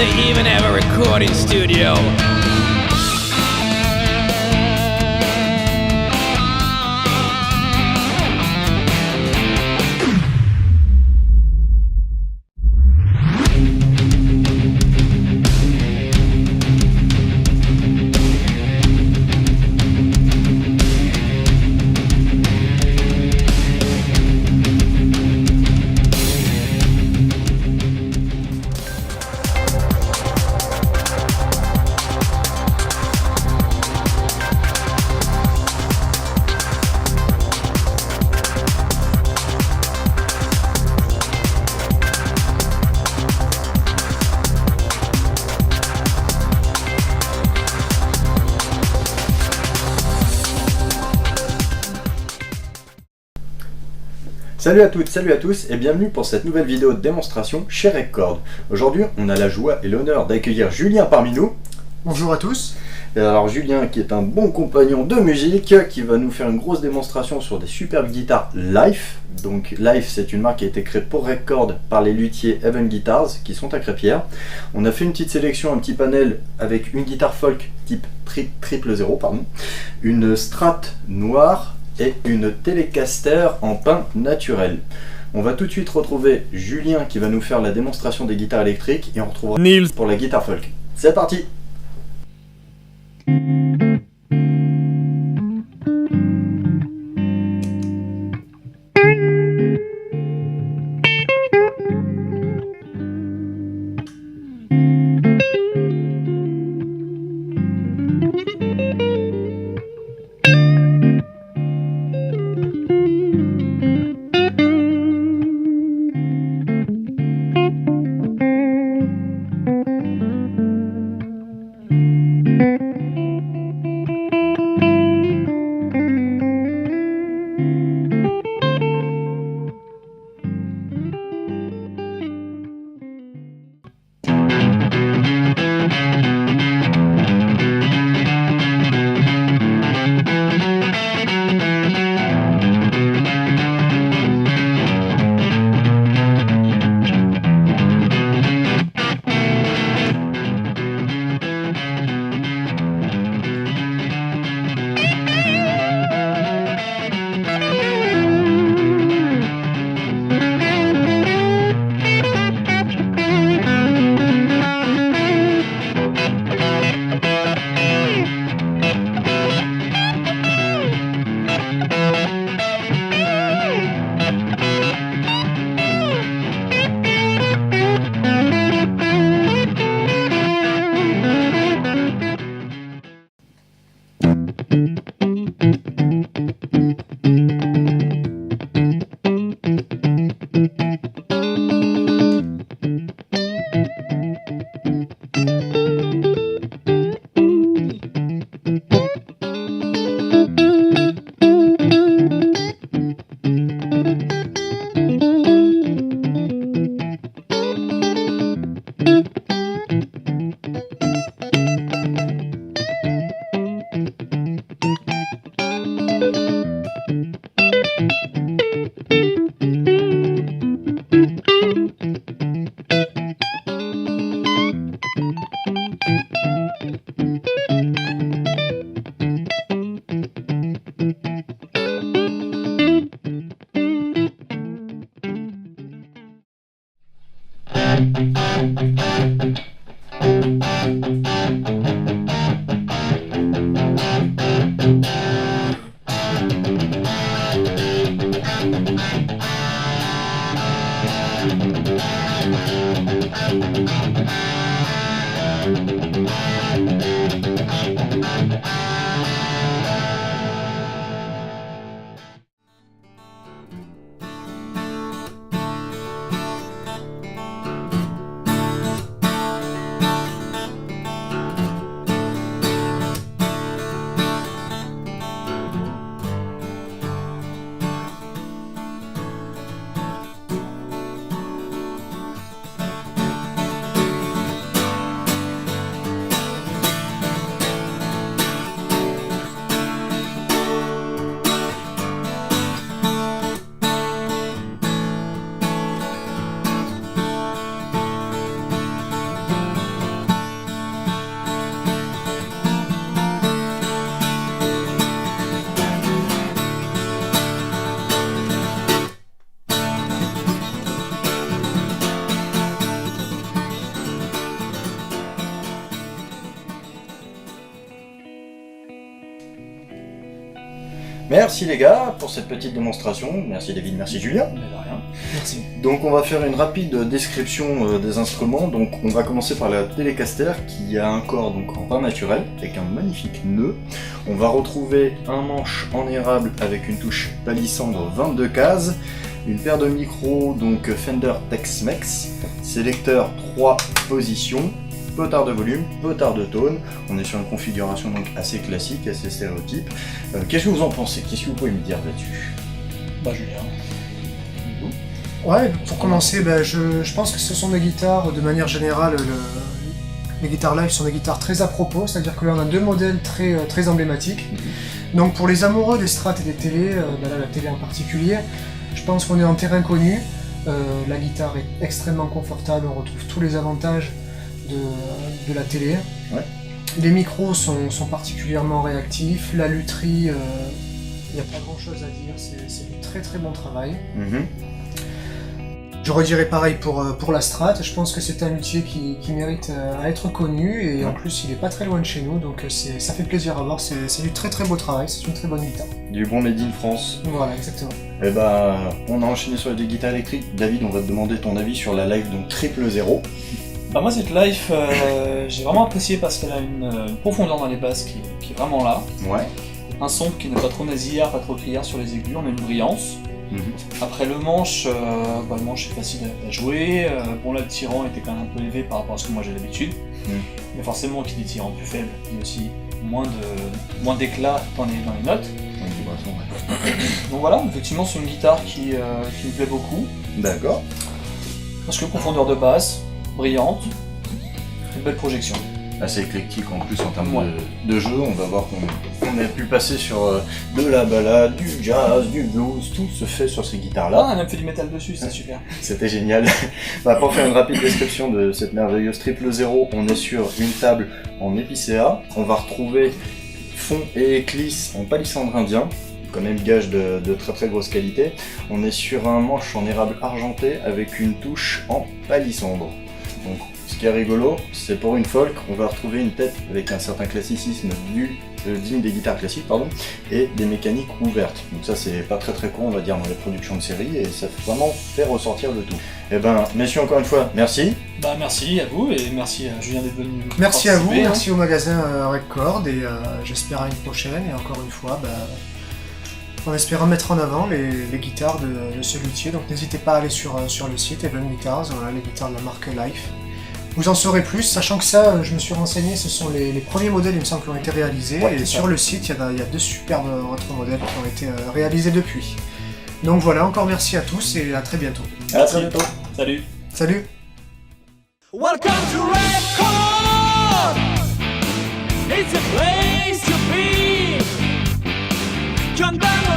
they even have a recording studio. Salut à toutes, salut à tous et bienvenue pour cette nouvelle vidéo de démonstration chez Record. Aujourd'hui, on a la joie et l'honneur d'accueillir Julien parmi nous. Bonjour à tous. Et alors Julien qui est un bon compagnon de musique, qui va nous faire une grosse démonstration sur des superbes guitares Live. Donc Live, c'est une marque qui a été créée pour Record par les luthiers Heaven Guitars qui sont à Crépierre. On a fait une petite sélection, un petit panel avec une guitare folk type 000, une Strat noire et une Telecaster en pin naturel. On va tout de suite retrouver Julien qui va nous faire la démonstration des guitares électriques et on retrouvera Nils pour la guitare folk. C'est parti! Merci les gars pour cette petite démonstration. Merci David, merci Julien. Mais de rien. Merci. Donc on va faire une rapide description des instruments. Donc on va commencer par la Telecaster qui a un corps donc en pain naturel avec un magnifique nœud. On va retrouver un manche en érable avec une touche palissandre 22 cases, une paire de micros donc Fender Tex-Mex, sélecteur 3 positions, potard de volume, potard de tone. On est sur une configuration donc assez classique, assez stéréotype. Qu'est-ce que vous en pensez? Qu'est-ce que vous pouvez me dire là-dessus? Bah Julien. Ouais, pour commencer, je pense que ce sont des guitares, de manière générale, les guitares live sont des guitares très à propos, c'est-à-dire que là on a deux modèles très emblématiques. Donc pour les amoureux des strats et des télés, là la télé en particulier, je pense qu'on est en terrain connu. La guitare est extrêmement confortable, on retrouve tous les avantages de la télé. Ouais. Les micros sont particulièrement réactifs, la lutherie, il n'y a pas grand-chose à dire, c'est du très bon travail. Je redirais pareil pour la Strat, je pense que c'est un luthier qui mérite à être connu et en plus il est pas très loin de chez nous donc ça fait plaisir à voir, c'est du très beau travail, c'est une très bonne guitare. Du bon made in France. Voilà, exactement. Et on a enchaîné sur les guitares électriques. David, on va te demander ton avis sur la Live donc 000. Bah moi cette Life, j'ai vraiment apprécié parce qu'elle a une profondeur dans les basses qui est vraiment là. Ouais. Un son qui n'est pas trop nasillard, pas trop criard sur les aigus, on a une brillance. Après le manche est facile à jouer. Bon là le tirant était quand même un peu élevé par rapport à ce que moi j'ai l'habitude. Mais forcément qui dit tirant plus faible, il y a aussi moins d'éclat dans les notes. Donc voilà, effectivement c'est une guitare qui me plaît beaucoup. D'accord. Parce que profondeur de basse, brillante, une belle projection. Assez éclectique en plus en termes de jeu. On va voir qu'on a pu passer sur de la ballade, du jazz, du blues, tout se fait sur ces guitares-là. Ah, on a même fait du métal dessus, c'est super. C'était génial. Pour faire une rapide description de cette merveilleuse 000, on est sur une table en épicéa. On va retrouver fond et éclisse en palissandre indien, quand même gage de très grosse qualité. On est sur un manche en érable argenté avec une touche en palissandre. Donc, ce qui est rigolo, c'est pour une folk, on va retrouver une tête avec un certain classicisme digne des guitares classiques, et des mécaniques ouvertes. Donc ça c'est pas très con, on va dire, dans les productions de série, et ça fait vraiment faire ressortir le tout. Et messieurs, encore une fois, merci. Bah merci à vous, et merci à Julien d'être venu. Merci à vous, merci au magasin Record, et j'espère à une prochaine, et encore une fois, en espérant mettre en avant les guitares de ce luthier. Donc n'hésitez pas à aller sur le site Even Guitars, voilà, les guitares de la marque Life. Vous en saurez plus, sachant que ça, je me suis renseigné, ce sont les premiers modèles, il me semble, qui ont été réalisés, et sur le site, il y a deux superbes autres modèles qui ont été réalisés depuis. Donc voilà, encore merci à tous, et à très bientôt. À très bientôt. Salut. Salut. Welcome to Record! It's a place to be! Come down